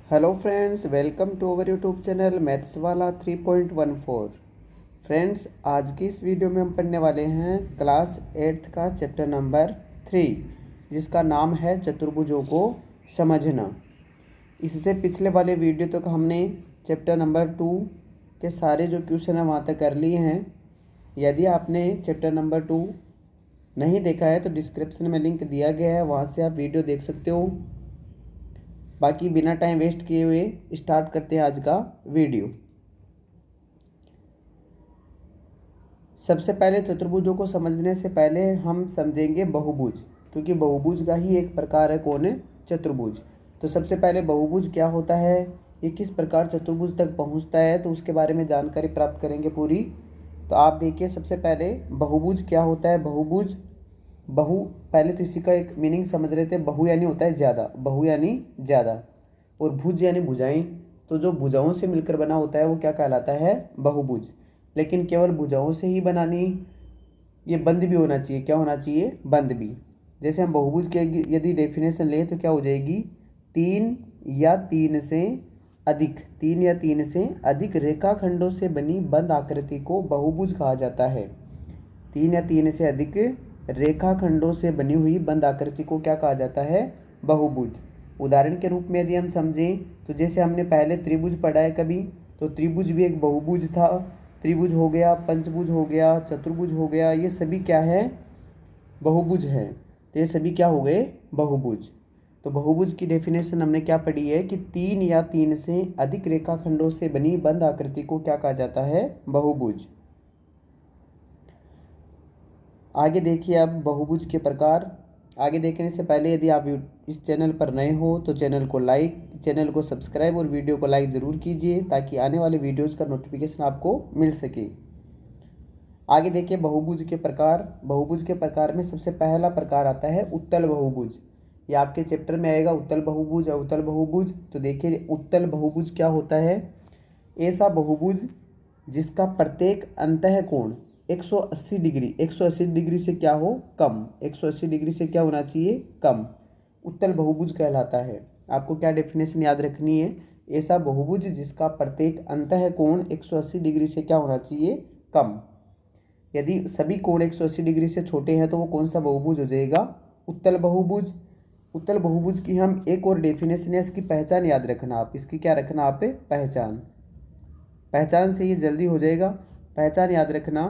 Hello friends, welcome to our YouTube channel maths वाला 3.14। Friends, आज की इस वीडियो में हम पढ़ने वाले हैं क्लास 8th का चैप्टर नंबर 3, जिसका नाम है चतुर्भुजों को समझना। इससे पिछले वाले वीडियो तक हमने चैप्टर नंबर 2 के सारे जो क्वेश्चन हैं वहाँ तक कर लिए हैं। यदि आपने चैप्टर नंबर 2 नहीं देखा है तो डिस्क्रिप्शन में लिंक दिया गया है, वहाँ से आप वीडियो देख सकते हो। बाकी बिना टाइम वेस्ट किए हुए स्टार्ट करते हैं आज का वीडियो। सबसे पहले चतुर्भुजों को समझने से पहले हम समझेंगे बहुभुज, क्योंकि बहुभुज का ही एक प्रकार है कौन है, चतुर्भुज। तो सबसे पहले बहुभुज क्या होता है, ये किस प्रकार चतुर्भुज तक पहुंचता है, तो उसके बारे में जानकारी प्राप्त करेंगे पूरी। तो आप देखिए, सबसे पहले बहुभुज क्या होता है। बहुभुज पहले तो इसी का एक मीनिंग समझ रहे थे। बहु यानी होता है ज़्यादा, बहु यानी ज़्यादा, और भुज यानी भुजाएं। तो जो भुजाओं से मिलकर बना होता है वो क्या कहलाता है, बहुभुज। लेकिन केवल भुजाओं से ही बनानी, ये बंद भी होना चाहिए। क्या होना चाहिए, बंद भी। जैसे हम बहुभुज के यदि डेफिनेशन लें तो क्या हो जाएगी, तीन या तीन से अधिक रेखाखंडों से बनी बंद आकृति को बहुभुज कहा जाता है। तीन या तीन से अधिक रेखाखंडों से बनी हुई बंद आकृति को क्या कहा जाता है, बहुभुज। उदाहरण के रूप में यदि हम समझें तो जैसे हमने पहले त्रिभुज पढ़ा है कभी, तो त्रिभुज भी एक बहुभुज था। त्रिभुज हो गया, पंचभुज हो गया, चतुर्भुज हो गया, ये सभी क्या है, बहुभुज है। तो ये सभी क्या हो गए, बहुभुज। तो बहुभुज की डेफिनेशन हमने क्या पढ़ी है कि तीन या तीन से अधिक रेखाखंडों से बनी बंद आकृति को क्या कहा जाता है, बहुभुज। आगे देखिए अब बहुभुज के प्रकार। आगे देखने से पहले यदि आप इस चैनल पर नए हो तो चैनल को सब्सक्राइब और वीडियो को लाइक ज़रूर कीजिए, ताकि आने वाले वीडियोज़ का नोटिफिकेशन आपको मिल सके। आगे देखिए बहुभुज के प्रकार। बहुभुज के प्रकार में सबसे पहला प्रकार आता है उत्तल बहुभुज। ये आपके चैप्टर में आएगा, उत्तल बहुभुज और उत्तल बहुभुज। तो देखिए उत्तल बहुभुज क्या होता है, ऐसा बहुभुज जिसका प्रत्येक अंतःकोण 180 डिग्री, 180 डिग्री से क्या हो, कम, 180 डिग्री से क्या होना चाहिए, कम, उत्तल बहुभुज कहलाता है। आपको क्या डेफिनेशन याद रखनी है, ऐसा बहुभुज जिसका प्रत्येक अंतःकोण 180 डिग्री से क्या होना चाहिए, कम। यदि सभी कोण 180 डिग्री से छोटे हैं तो वो कौन सा बहुभुज हो जाएगा, उत्तल बहुभुज। उत्तल बहुभुज की हम एक और डेफिनेशन है, इसकी पहचान याद रखना आप। इसकी क्या रखना आप, पहचान से ये जल्दी हो जाएगा। पहचान याद रखना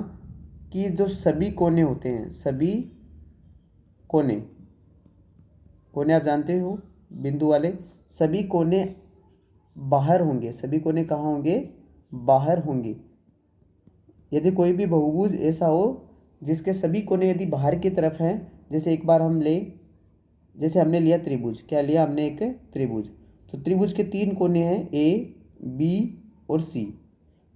कि जो सभी कोने होते हैं, सभी कोने, कोने आप जानते हो बिंदु वाले, सभी कोने बाहर होंगे। सभी कोने कहाँ होंगे, बाहर होंगे। यदि कोई भी बहुभुज ऐसा हो जिसके सभी कोने यदि बाहर की तरफ हैं, जैसे एक बार हम ले, जैसे हमने लिया त्रिभुज, क्या लिया हमने, एक त्रिभुज। तो त्रिभुज के तीन कोने हैं, ए, बी और सी।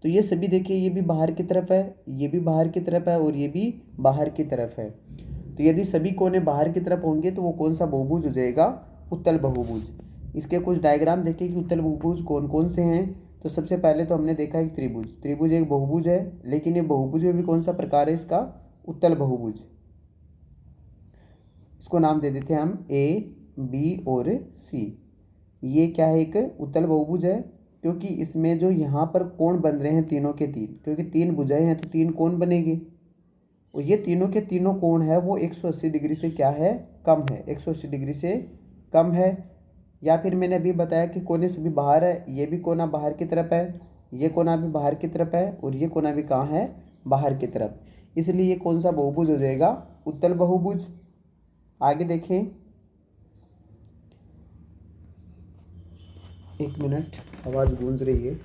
तो ये सभी देखिए, ये भी बाहर की तरफ है, ये भी बाहर की तरफ है, और ये भी बाहर की तरफ है। तो यदि सभी कोने बाहर की तरफ होंगे तो वो कौन सा बहुभुज हो जाएगा, उत्तल बहुभुज। इसके कुछ डायग्राम देखिए कि उत्तल बहुभुज कौन कौन से हैं। तो सबसे पहले तो हमने देखा एक त्रिभुज। त्रिभुज एक बहुभुज है, लेकिन ये बहुभुज में भी कौन सा प्रकार है इसका, उत्तल बहुभुज। इसको नाम दे देते हैं हम ए, बी और सी। ये क्या है, एक उत्तल बहुभुज है, क्योंकि इसमें जो यहाँ पर कोण बन रहे हैं तीनों के तीन, क्योंकि तीन भुजाएं हैं तो तीन कोण बनेंगे, और ये तीनों के तीनों कोण है वो 180 डिग्री से क्या है, कम है, 180 डिग्री से कम है। या फिर मैंने अभी बताया कि कोने सभी बाहर है, ये भी कोना बाहर की तरफ है, ये कोना भी बाहर की तरफ है, और ये कोना भी कहाँ है, बाहर की तरफ। इसलिए ये कौन सा बहुभुज हो जाएगा, उत्तल बहुभुज। आगे देखें, एक मिनट, आवाज़ गूंज रही है।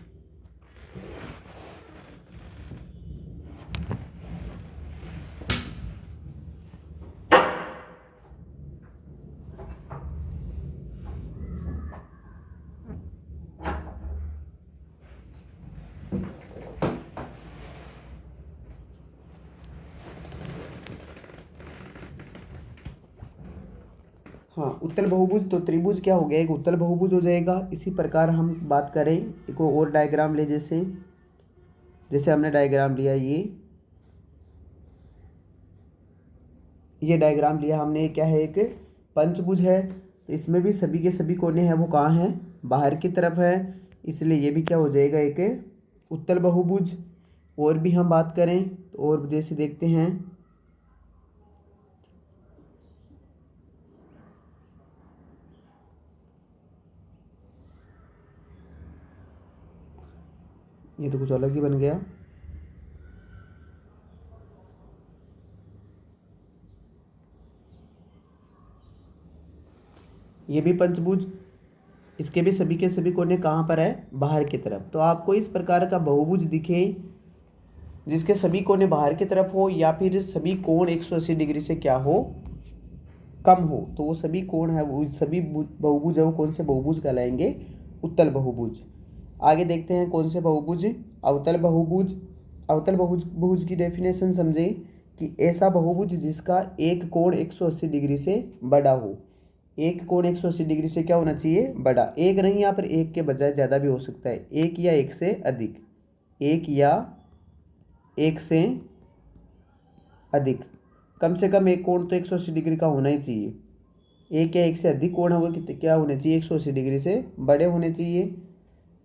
हाँ, उत्तल बहुभुज तो त्रिभुज क्या हो गया, एक उत्तल बहुभुज हो जाएगा। इसी प्रकार हम बात करें, एक और डायग्राम ले, जैसे जैसे हमने डायग्राम लिया, ये डायग्राम लिया हमने, क्या है, एक पंचभुज है। तो इसमें भी सभी के सभी कोने हैं वो कहाँ हैं, बाहर की तरफ है, इसलिए ये भी क्या हो जाएगा, एक उत्तल बहुभुज। और भी हम बात करें तो और जैसे देखते हैं, ये तो कुछ अलग ही बन गया। ये भी पंचभुज, इसके भी सभी के सभी कोने कहाँ पर है, बाहर की तरफ। तो आपको इस प्रकार का बहुभुज दिखे जिसके सभी कोने बाहर की तरफ हो या फिर सभी कोण 180 डिग्री से क्या हो, कम हो, तो वो सभी कोण है, वो सभी बहुभुज है, वो कौन से बहुभुज कहलाएंगे, उत्तल बहुभुज। आगे देखते हैं कौन से बहुभुज, अवतल बहुभुज। अवतल बहुभुज की डेफिनेशन समझें कि ऐसा बहुभुज जिसका एक कोण 180 डिग्री से बड़ा हो। एक कोण 180 डिग्री से क्या होना चाहिए, बड़ा। एक नहीं, यहाँ पर एक के बजाय ज़्यादा भी हो सकता है, एक या एक से अधिक, एक या एक से अधिक। कम से कम एक कोण तो 180 डिग्री का होना ही चाहिए। एक या एक से अधिक कोण होगा कि क्या होने चाहिए, 180 डिग्री से बड़े होने चाहिए।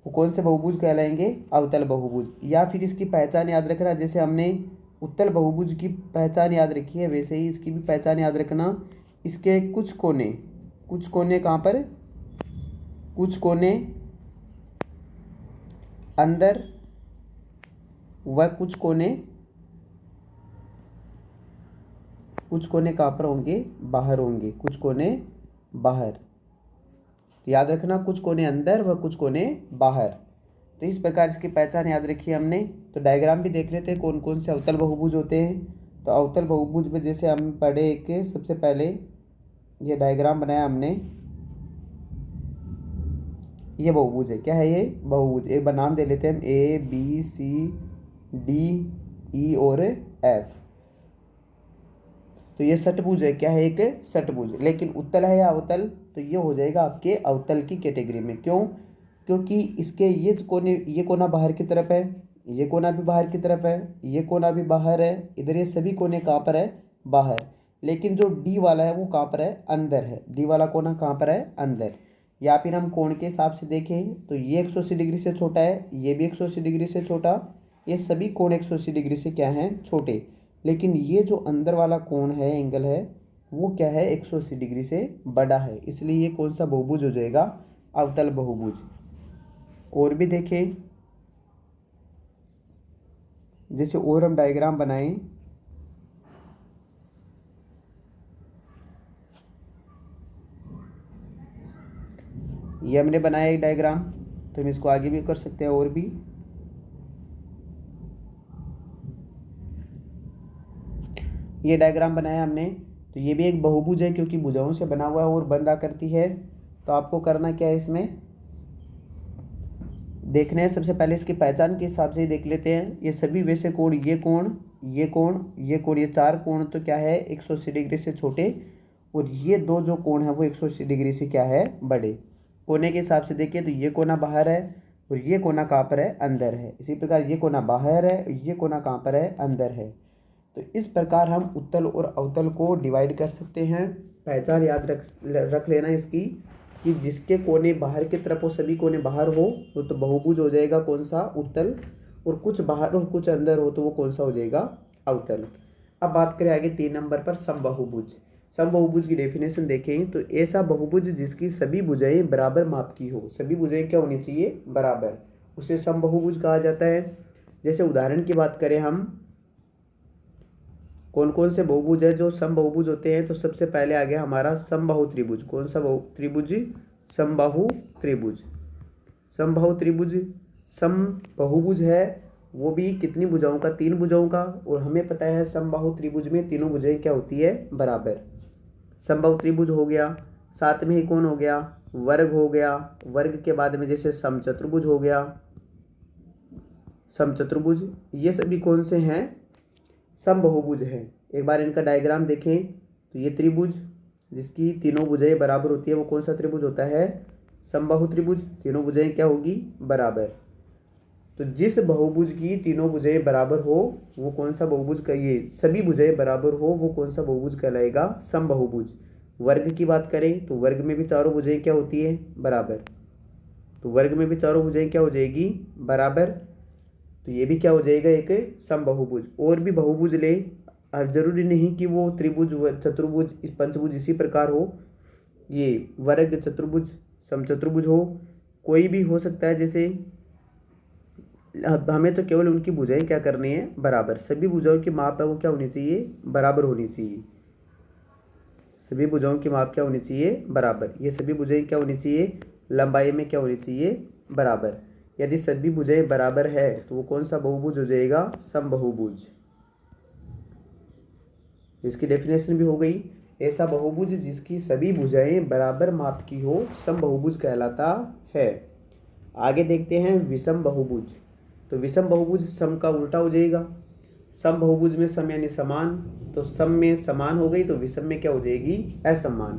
वो कौन से बहुभुज कहलाएंगे, अवतल बहुभुज। या फिर इसकी पहचान याद रखना, जैसे हमने उत्तल बहुभुज की पहचान याद रखी है वैसे ही इसकी भी पहचान याद रखना। इसके कुछ कोने कहाँ पर, कुछ कोने अंदर व कुछ कोने कहाँ पर होंगे, बाहर होंगे, कुछ कोने बाहर। तो याद रखना, कुछ कोने अंदर व कुछ कोने बाहर। तो इस प्रकार इसकी पहचान याद रखी हमने। तो डायग्राम भी देख लेते हैं कौन कौन से अवतल बहुभुज होते हैं। तो अवतल बहुभुज में जैसे हम पढ़े कि सबसे पहले ये डायग्राम बनाया हमने, ये बहुभुज है, क्या है ये, बहुभुज। एक बार नाम दे लेते हैं हम, ABCDE और F। तो ये षटभुज है, क्या है, एक षटभुज। लेकिन उत्तल है या अवतल, तो ये हो जाएगा आपके अवतल की कैटेगरी में। क्यों, क्योंकि इसके ये कोना बाहर की तरफ है, ये कोना भी बाहर की तरफ है, ये कोना भी बाहर है, इधर ये सभी कोने कहाँ पर है, बाहर। लेकिन जो डी वाला है वो कहाँ पर है, अंदर है। डी वाला कोना कहाँ पर है, अंदर। या फिर हम कोण के हिसाब से देखें तो ये 180 डिग्री से छोटा है, ये भी 180 डिग्री से छोटा, ये सभी कोण 180 डिग्री से क्या हैं, छोटे। लेकिन ये जो अंदर वाला कोण है, एंगल है, वो क्या है, 180 डिग्री से बड़ा है। इसलिए ये कौन सा बहुभुज हो जाएगा, अवतल बहुभुज। और भी देखें, जैसे और हम डायग्राम बनाएं, ये हमने बनाया एक डायग्राम, तो हम इसको आगे भी कर सकते हैं। और भी ये डायग्राम बनाया हमने, तो ये भी एक बहुभुज है क्योंकि भुजाओं से बना हुआ है और बंद आकृति है। तो आपको करना क्या है, इसमें देखने हैं, सबसे पहले इसकी पहचान के हिसाब से ही देख लेते हैं। ये सभी वैसे कोण, ये कोण, ये कोण, ये कोण, ये चार कोण तो क्या है, 180 डिग्री से छोटे। और ये दो जो कोण है वो 180 डिग्री से क्या है, बड़े। कोने के हिसाब से देखिए तो ये कोना बाहर है और ये कोना कहाँ पर है, अंदर है। इसी प्रकार ये कोना बाहर है, ये कोना कहाँ पर है, अंदर है। तो इस प्रकार हम उत्तल और अवतल को डिवाइड कर सकते हैं। पहचान याद रख लेना इसकी कि जिसके कोने बाहर की तरफ हो, सभी कोने बाहर हो, वो तो बहुभुज हो जाएगा कौन सा, उत्तल। और कुछ बाहर और कुछ अंदर हो तो वो कौन सा हो जाएगा, अवतल। अब बात करें आगे 3 नंबर पर, समबाहुभुज। समबाहुभुज की डेफिनेशन देखें तो ऐसा बहुभुज जिसकी सभी भुजाएं बराबर माप की हो। सभी भुजाएं क्या होनी चाहिए, बराबर, उसे समबाहुभुज कहा जाता है। जैसे उदाहरण की बात करें हम, कौन कौन से बहुभुज है जो समबाहुभुज होते हैं, तो सबसे पहले आ गया हमारा समबाहु त्रिभुज। कौन सा त्रिभुज, समबाहु त्रिभुज। समबाहु त्रिभुज समबाहुभुज है, वो भी कितनी भुजाओं का, 3 भुजाओं का। और हमें पता है समबाहु त्रिभुज में तीनों भुजाएं क्या होती है, बराबर। समबाहु त्रिभुज हो गया, साथ में ही कौन हो गया, वर्ग हो गया। वर्ग के बाद में जैसे समचतुर्भुज हो गया, समचतुर्भुज, ये सभी कौन से हैं, समबाहुभुज है। एक बार इनका डायग्राम देखें तो ये त्रिभुज जिसकी तीनों भुजाएं बराबर होती है वो कौन सा त्रिभुज होता है, समबाहु त्रिभुज। तीनों भुजाएं क्या होगी, बराबर। तो जिस बहुभुज की तीनों भुजाएं बराबर हो वो कौन सा बहुभुज का, ये सभी भुजाएं बराबर हो वो कौन सा बहुभुज कहलाएगा, समबाहुभुज। वर्ग की बात करें तो वर्ग में भी चारों भुजाएं क्या होती है, बराबर। तो वर्ग में भी चारों भुजाएं क्या हो जाएगी, बराबर। तो ये भी क्या हो जाएगा, एक समबाहुभुज। और भी बहुभुज ले, अब जरूरी नहीं कि वो त्रिभुज चतुर्भुज इस पंचभुज इसी प्रकार हो, ये वर्ग चतुर्भुज समचतुर्भुज हो, कोई भी हो सकता है। जैसे अब हमें तो केवल उनकी भुजाएं क्या करनी है, बराबर। सभी भुजाओं की माप है वो क्या होनी चाहिए, बराबर होनी चाहिए। सभी भुजाओं की माप क्या होनी चाहिए, बराबर। ये सभी भुजाएं क्या होनी चाहिए, लंबाई में क्या होनी चाहिए, बराबर। यदि सभी भुजाएं बराबर है तो वो कौन सा बहुभुज हो जाएगा, समबाहुभुज। इसकी डेफिनेशन भी हो गई। ऐसा बहुभुज जिसकी सभी भुजाएं बराबर माप की हो समबाहुभुज कहलाता है। आगे देखते हैं विषम बहुभुज। तो विषम बहुभुज सम का उल्टा हो जाएगा। सम बहुभुज में सम यानी समान, तो सम में समान हो गई तो विषम में क्या हो जाएगी, असमान।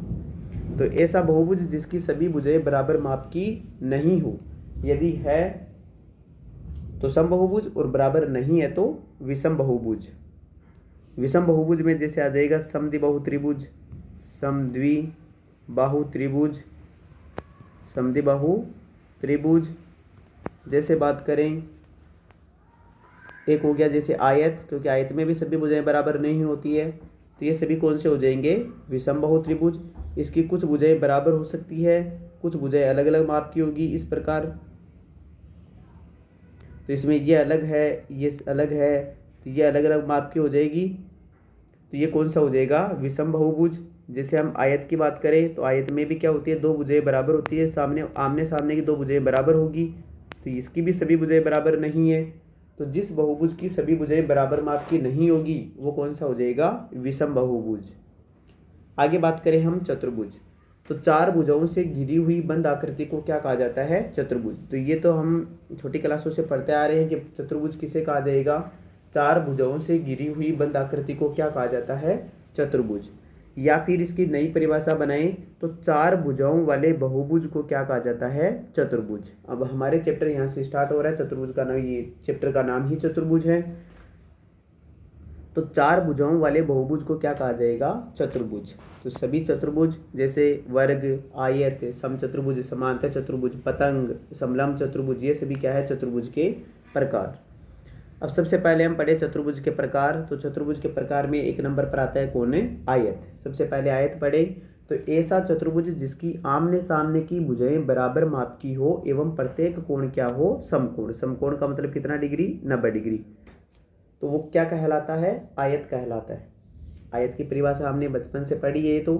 तो ऐसा बहुभुज जिसकी सभी भुजाएं बराबर माप की नहीं हो, यदि है तो सम बहुभुज और बराबर नहीं है तो विषम बहुभुज। विषम बहुभुज में जैसे आ जाएगा समद्विबाहु त्रिभुज, समद्विबाहु त्रिभुज, समद्विबाहु त्रिभुज। जैसे बात करें एक हो गया जैसे आयत, क्योंकि आयत में भी सभी भुजाएं बराबर नहीं होती है, तो ये सभी कौन से हो जाएंगे, विषम बहु त्रिभुज। इसकी कुछ भुजाएं बराबर हो सकती है, कुछ भुजाएं अलग अलग माप की होगी इस प्रकार। तो इसमें ये अलग है, ये अलग है, तो ये अलग अलग माप की हो जाएगी। तो ये कौन सा हो जाएगा, विषम बहुभुज। जैसे हम आयत की बात करें तो आयत में भी क्या होती है, दो भुजाएं बराबर होती है, सामने आमने सामने की दो भुजाएं बराबर होगी। तो इसकी भी सभी भुजाएं बराबर नहीं है। तो जिस बहुभुज की सभी भुजाएं बराबर माप की नहीं होगी वो कौन सा हो जाएगा, विषम बहुभुज। आगे बात करें हम चतुर्भुज। तो चार भुजाओं से घिरी हुई बंद आकृति को क्या कहा जाता है, चतुर्भुज। तो ये तो हम छोटी क्लासों से पढ़ते आ रहे हैं कि चतुर्भुज किसे कहा जाएगा, चार भुजाओं से घिरी हुई बंद आकृति को क्या कहा जाता है, चतुर्भुज। या फिर इसकी नई परिभाषा बनाएं तो चार भुजाओं वाले बहुभुज को क्या कहा जाता है, चतुर्भुज। अब हमारे चैप्टर यहाँ से स्टार्ट हो रहा है, चतुर्भुज का नाम, ये चैप्टर का नाम ही चतुर्भुज है। तो चार भुजाओं वाले बहुभुज को क्या कहा जाएगा, चतुर्भुज। तो सभी चतुर्भुज जैसे वर्ग, आयत, समचतुर्भुज, समांतर चतुर्भुज, पतंग, समलंब चतुर्भुज, ये सभी क्या है, चतुर्भुज के प्रकार। अब सबसे पहले हम पढ़े चतुर्भुज के प्रकार। तो चतुर्भुज के प्रकार में एक नंबर पर आता है कौन है, आयत। सबसे पहले आयत पढ़े। तो ऐसा चतुर्भुज जिसकी आमने सामने की भुजाएं बराबर माप की हो एवं प्रत्येक कोण क्या हो, समकोण। समकोण का मतलब कितना डिग्री, 90 डिग्री। तो वो क्या कहलाता है, आयत कहलाता है। आयत की परिभाषा हमने बचपन से पढ़ी है, तो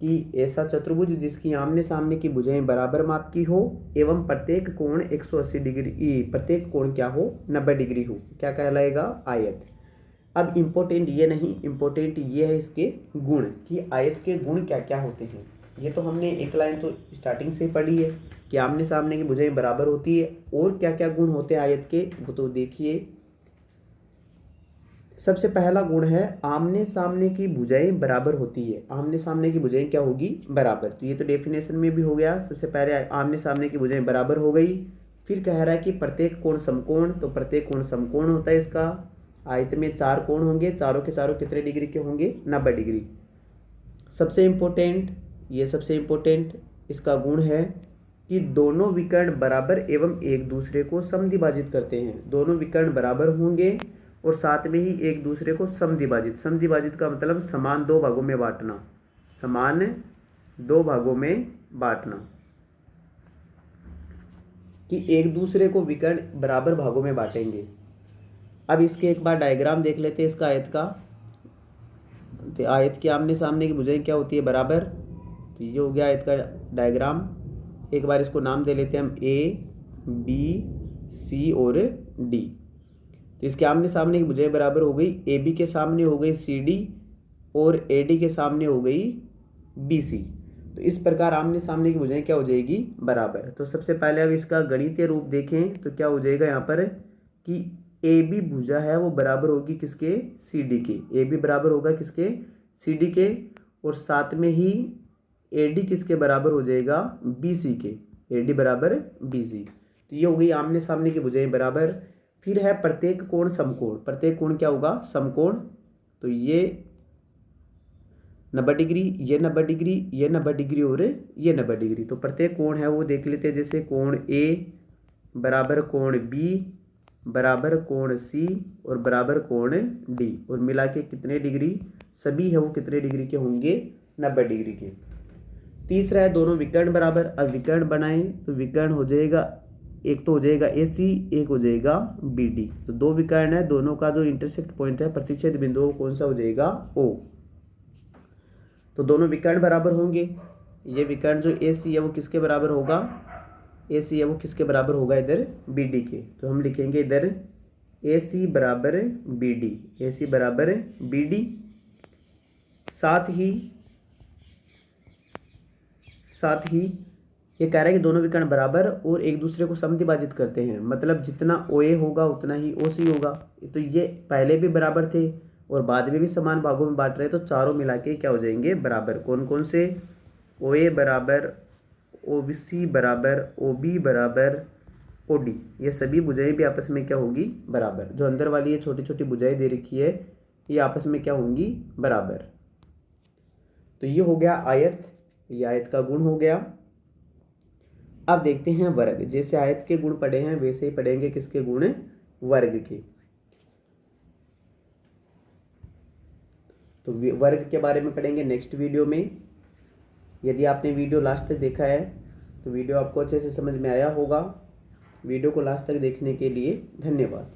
कि ऐसा चतुर्भुज जिसकी आमने सामने की भुजाएं बराबर माप की हो एवं प्रत्येक कोण 180 डिग्री, प्रत्येक कोण क्या हो, 90 डिग्री हो, क्या कहलाएगा, आयत। अब इम्पोर्टेंट ये नहीं, इम्पोर्टेंट ये है इसके गुण, कि आयत के गुण क्या क्या होते हैं। ये तो हमने एक लाइन तो स्टार्टिंग से पढ़ी है कि आमने सामने की भुजाएं बराबर होती है, और क्या क्या गुण होते हैं आयत के, वो तो देखिए। सबसे पहला गुण है आमने सामने की भुजाएं बराबर होती है। आमने सामने की भुजाएं क्या होगी, बराबर। तो ये तो डेफिनेशन में भी हो गया। सबसे पहले आमने सामने की भुजाएं बराबर हो गई। फिर कह रहा है कि प्रत्येक कोण समकोण, तो प्रत्येक कोण समकोण होता है इसका। आयत में चार कोण होंगे, चारों के चारों कितने डिग्री के होंगे, 90 डिग्री। सबसे इम्पोर्टेंट, ये सबसे इम्पोर्टेंट इसका गुण है कि दोनों विकर्ण बराबर एवं एक दूसरे को समद्विभाजित करते हैं। दोनों विकर्ण बराबर होंगे और साथ में ही एक दूसरे को समद्विभाजित। समद्विभाजित का मतलब समान दो भागों में बांटना, समान दो भागों में बांटना, कि एक दूसरे को विकर्ण बराबर भागों में बांटेंगे। अब इसके एक बार डायग्राम देख लेते हैं इसका आयत का। तो आयत के आमने सामने की भुजाएं क्या होती है, बराबर। तो ये हो गया आयत का डायग्राम। एक बार इसको नाम दे लेते हैं हम, ए, बी, सी और डी। तो इसके आमने सामने की भुजाएं बराबर हो गई। ए बी के सामने हो गई सी डी और ए डी के सामने हो गई बी सी। तो इस प्रकार आमने सामने की भुजाएं क्या हो जाएगी, बराबर। तो सबसे पहले अब इसका गणितीय रूप देखें तो क्या हो जाएगा यहाँ पर, कि ए बी भुजा है वो बराबर होगी किसके, सी डी के। ए बी बराबर होगा किसके, सी डी के। और साथ में ही ए डी किसके बराबर हो जाएगा, बी सी के। ए डी बराबर बी सी। तो ये हो गई आमने सामने की भुजाएं बराबर। फिर है प्रत्येक कोण समकोण। प्रत्येक कोण क्या होगा, समकोण। तो ये 90 डिग्री, ये 90 डिग्री, ये 90 डिग्री और ये 90 डिग्री। तो प्रत्येक कोण है वो देख लेते हैं। जैसे कोण ए बराबर कोण बी बराबर कोण सी और बराबर कोण डी, और मिला के कितने डिग्री सभी है वो कितने डिग्री के होंगे, 90 डिग्री के। तीसरा है दोनों विकर्ण बराबर। अब विकर्ण बनाएं तो विकर्ण हो जाएगा, एक तो हो जाएगा ए सी, एक हो जाएगा बी डी। तो दो विकर्ण है, दोनों का जो इंटरसेक्ट पॉइंट है प्रतिच्छेद बिंदु कौन सा हो जाएगा, ओ। तो दोनों विकर्ण बराबर होंगे। ये विकर्ण जो ए सी है वो किसके बराबर होगा, ए सी है वो किसके बराबर होगा, इधर बी डी के। तो हम लिखेंगे इधर ए सी बराबर बी डी, ए सी बराबर बी डी। साथ ही ये कह रहा है कि दोनों विकर्ण बराबर और एक दूसरे को समद्विभाजित करते हैं, मतलब जितना ओ ए होगा उतना ही ओ सी होगा। तो ये पहले भी बराबर थे और बाद में भी समान भागों में बांट रहे, तो चारों मिला के क्या हो जाएंगे, बराबर। कौन कौन से, ओ ए बराबर, ओ बी सी बराबर, ओ बी बराबर, ओ डी। ये सभी भुजाएं भी आपस में क्या होगी, बराबर। जो अंदर वाली ये छोटी छोटी भुजाएं दे रखी है ये आपस में क्या होंगी, बराबर। तो ये हो गया आयत, ये आयत का गुण हो गया। अब देखते हैं वर्ग। जैसे आयत के गुण पढ़े हैं वैसे ही पढ़ेंगे किसके गुण, वर्ग के। तो वर्ग के बारे में पढ़ेंगे नेक्स्ट वीडियो में। यदि आपने वीडियो लास्ट तक देखा है तो वीडियो आपको अच्छे से समझ में आया होगा। वीडियो को लास्ट तक देखने के लिए धन्यवाद।